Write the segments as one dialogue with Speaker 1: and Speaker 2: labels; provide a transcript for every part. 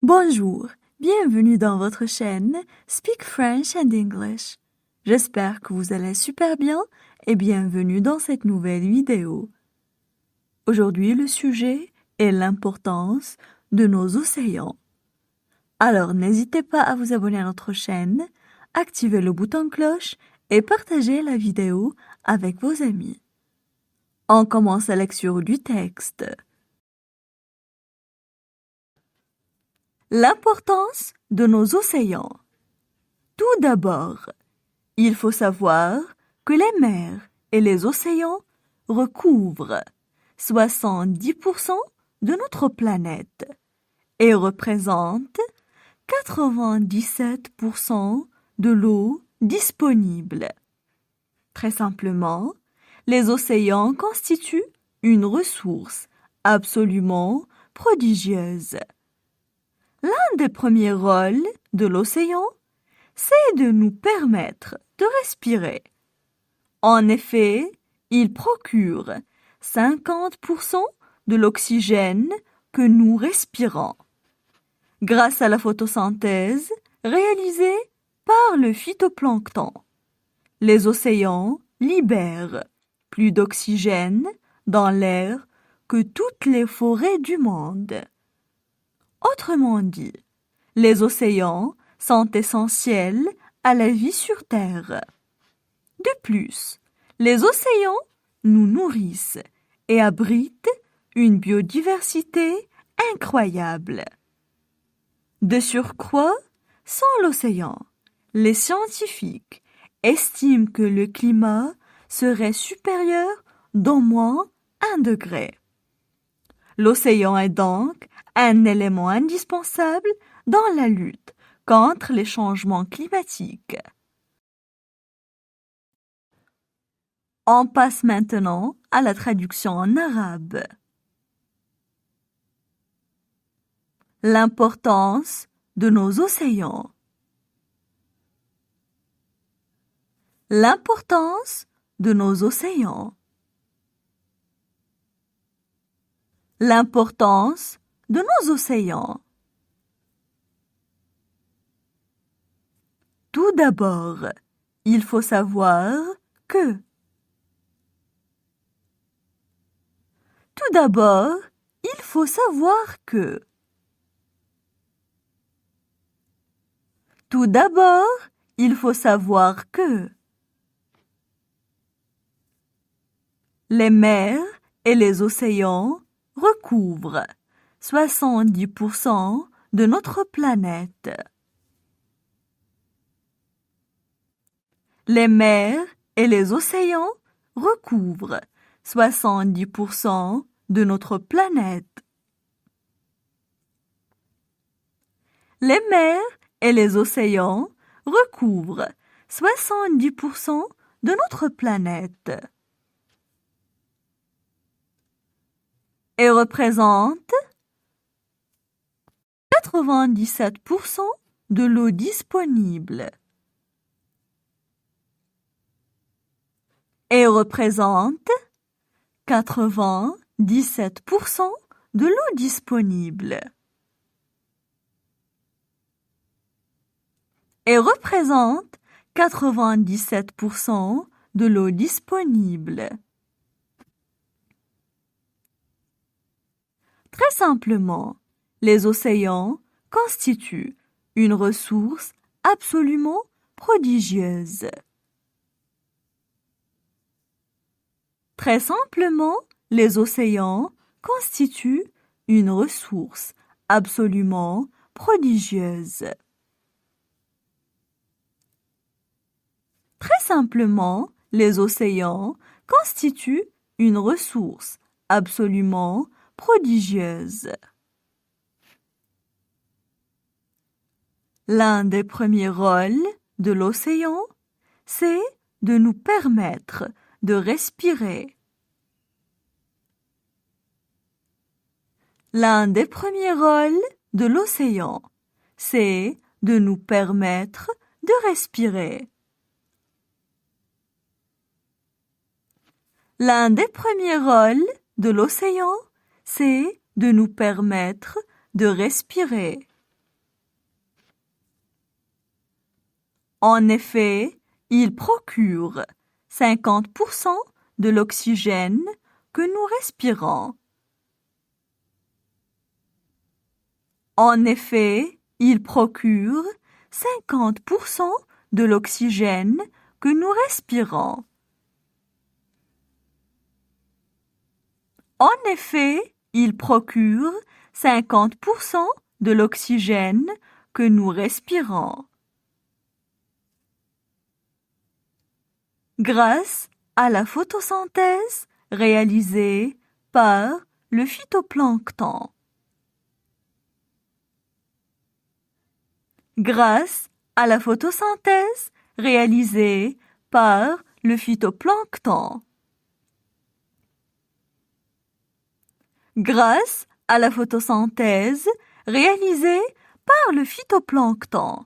Speaker 1: Bonjour, bienvenue dans votre chaîne Speak French and English. J'espère que vous allez super bien et bienvenue dans cette nouvelle vidéo. Aujourd'hui, le sujet est l'importance de nos océans. Alors, n'hésitez pas à vous abonner à notre chaîne, activer le bouton cloche et partager la vidéo avec vos amis. On commence la lecture du texte. L'importance de nos océans. Tout d'abord, il faut savoir que les mers et les océans recouvrent 70% de notre planète et représentent 97% de l'eau disponible. Très simplement, les océans constituent une ressource absolument prodigieuse. L'un des premiers rôles de l'océan, c'est de nous permettre de respirer. En effet, il procure 50% de l'oxygène que nous respirons. Grâce à la photosynthèse réalisée par le phytoplancton, les océans libèrent plus d'oxygène dans l'air que toutes les forêts du monde. Autrement dit, les océans sont essentiels à la vie sur Terre. De plus, les océans nous nourrissent et abritent une biodiversité incroyable. De surcroît, sans l'océan, les scientifiques estiment que le climat serait supérieur d'au moins 1 degré. L'océan est donc un élément indispensable dans la lutte contre les changements climatiques. On passe maintenant à la traduction en arabe. L'importance de nos océans. L'importance de nos océans. L'importance de nos océans. Tout d'abord, il faut savoir que. Tout d'abord, il faut savoir que. Tout d'abord, il faut savoir que. Les mers et les océans recouvrent 70% de notre planète. Les mers et les océans recouvrent 70% de notre planète. Les mers et les océans recouvrent 70% de notre planète et représentent 97% de l'eau disponible. Et représente 97% de l'eau disponible. Et représente 97% de l'eau disponible. Très simplement, les océans constituent une ressource absolument prodigieuse. Très simplement, les océans constituent une ressource absolument prodigieuse. Très simplement, les océans constituent une ressource absolument prodigieuse. L'un des premiers rôles de l'océan, c'est de nous permettre de respirer. L'un des premiers rôles de l'océan, c'est de nous permettre de respirer. L'un des premiers rôles de l'océan, c'est de nous permettre de respirer. En effet, ils procurent 50% de l'oxygène que nous respirons. En effet, ils procurent 50% de l'oxygène que nous respirons. En effet, ils procurent 50% de l'oxygène que nous respirons. Grâce à la photosynthèse réalisée par le phytoplancton. Grâce à la photosynthèse réalisée par le phytoplancton. Grâce à la photosynthèse réalisée par le phytoplancton.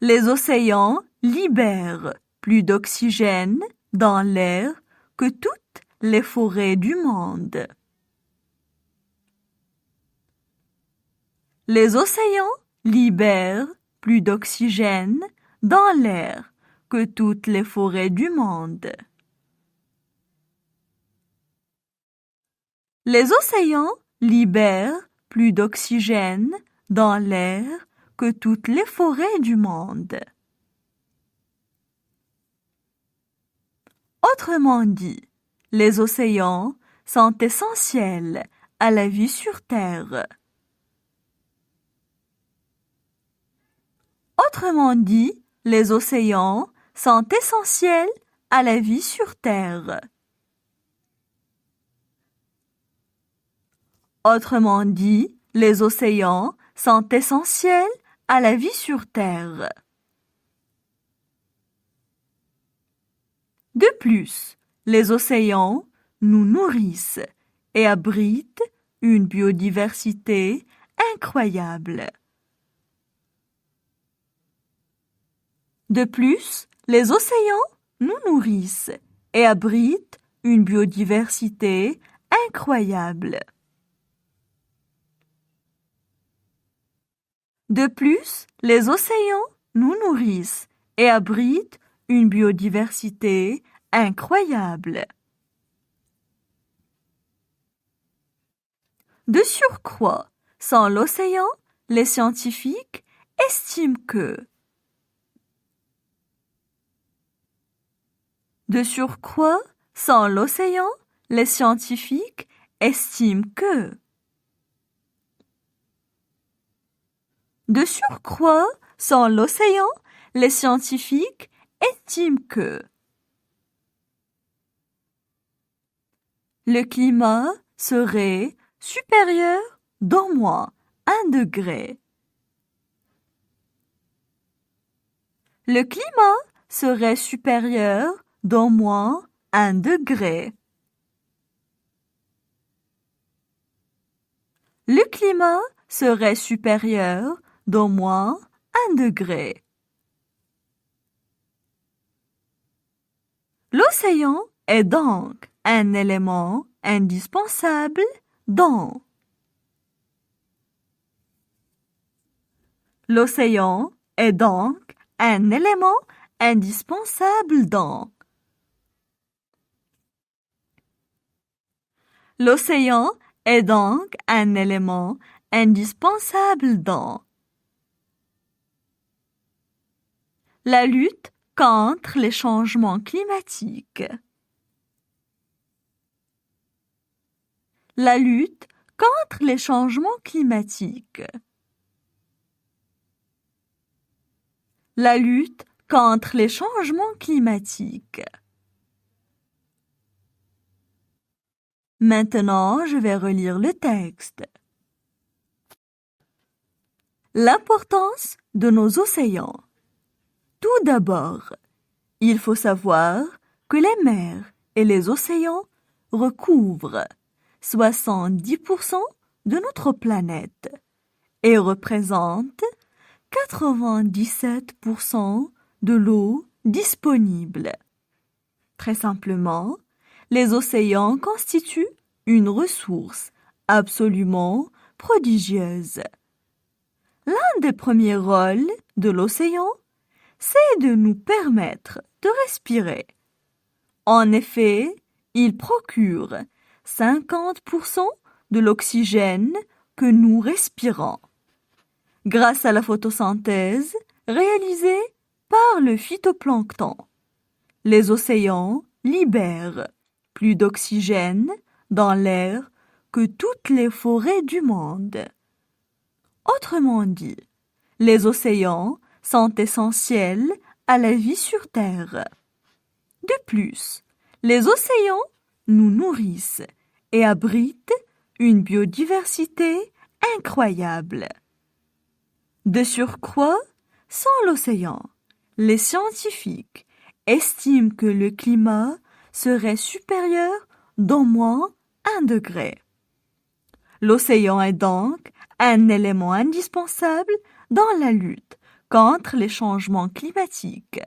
Speaker 1: Les océans libèrent plus d'oxygène dans l'air que toutes les forêts du monde. Les océans libèrent plus d'oxygène dans l'air que toutes les forêts du monde. Les océans libèrent plus d'oxygène dans l'air que toutes les forêts du monde. Autrement dit, les océans sont essentiels à la vie sur Terre. Autrement dit, les océans sont essentiels à la vie sur Terre. Autrement dit, les océans sont essentiels à la vie sur Terre. De plus, les océans nous nourrissent et abritent une biodiversité incroyable. De plus, les océans nous nourrissent et abritent une biodiversité incroyable. De plus, les océans nous nourrissent et abritent une biodiversité incroyable. De surcroît, sans l'océan, les scientifiques estiment que De surcroît, sans l'océan, les scientifiques estiment que De surcroît, sans l'océan, les scientifiques estiment que le climat serait supérieur d'au moins 1 degré. Le climat serait supérieur d'au moins 1 degré. Le climat serait supérieur d'au moins 1 degré. L'océan est donc un élément indispensable dans L'océan est donc un élément indispensable dans L'océan est donc un élément indispensable dans la lutte contre les changements climatiques. La lutte contre les changements climatiques. La lutte contre les changements climatiques. Maintenant, je vais relire le texte. L'importance de nos océans. Tout d'abord, il faut savoir que les mers et les océans recouvrent 70% de notre planète et représentent 97% de l'eau disponible. Très simplement, les océans constituent une ressource absolument prodigieuse. L'un des premiers rôles de l'océan, c'est de nous permettre de respirer. En effet, il procure 50% de l'oxygène que nous respirons. Grâce à la photosynthèse réalisée par le phytoplancton, les océans libèrent plus d'oxygène dans l'air que toutes les forêts du monde. Autrement dit, les océans sont essentiels à la vie sur Terre. De plus, les océans nous nourrissent et abritent une biodiversité incroyable. De surcroît, sans l'océan, les scientifiques estiment que le climat serait supérieur d'au moins 1 degré. L'océan est donc un élément indispensable dans la lutte contre les changements climatiques.